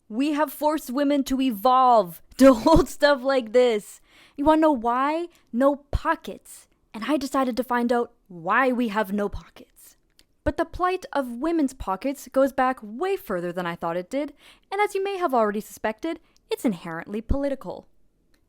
We have forced women to evolve to hold stuff like this. You wanna know why? No pockets. And I decided to find out why we have no pockets. But the plight of women's pockets goes back way further than I thought it did, and as you may have already suspected, it's inherently political.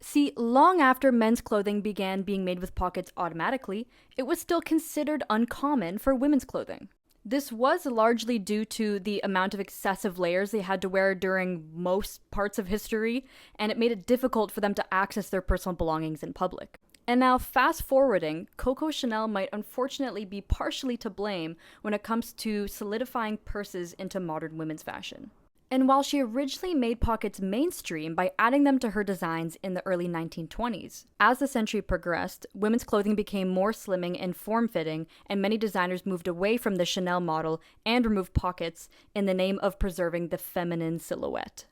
See, long after men's clothing began being made with pockets automatically, it was still considered uncommon for women's clothing. This was largely due to the amount of excessive layers they had to wear during most parts of history, and it made it difficult for them to access their personal belongings in public. And now, fast forwarding, Coco Chanel might unfortunately be partially to blame when it comes to solidifying purses into modern women's fashion. And while she originally made pockets mainstream by adding them to her designs in the early 1920s, as the century progressed, women's clothing became more slimming and form-fitting, and many designers moved away from the Chanel model and removed pockets in the name of preserving the feminine silhouette.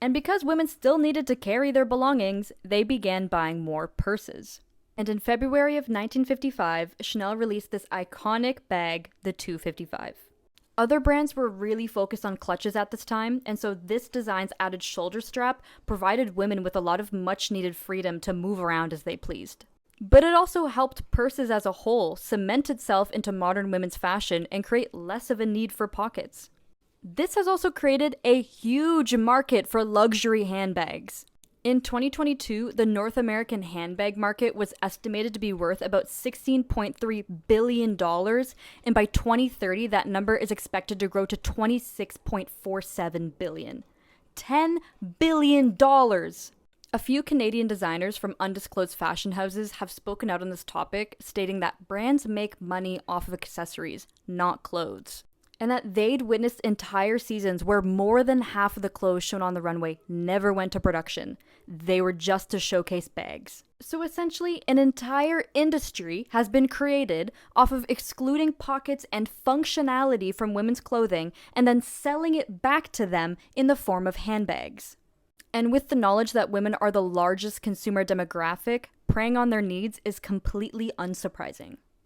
And because women still needed to carry their belongings, they began buying more purses. And in February of 1955, Chanel released this iconic bag, the 255. Other brands were really focused on clutches at this time, and so this design's added shoulder strap provided women with a lot of much-needed freedom to move around as they pleased. But it also helped purses as a whole cement itself into modern women's fashion and create less of a need for pockets. This has also created a huge market for luxury handbags. In 2022, the North American handbag market was estimated to be worth about $16.3 billion, and by 2030, that number is expected to grow to $26.47 billion. $10 billion! A few Canadian designers from undisclosed fashion houses have spoken out on this topic, stating that brands make money off of accessories, not clothes, and that they'd witnessed entire seasons where more than half of the clothes shown on the runway never went to production. They were just to showcase bags. So essentially, an entire industry has been created off of excluding pockets and functionality from women's clothing and then selling it back to them in the form of handbags. And with the knowledge that women are the largest consumer demographic, preying on their needs is completely unsurprising.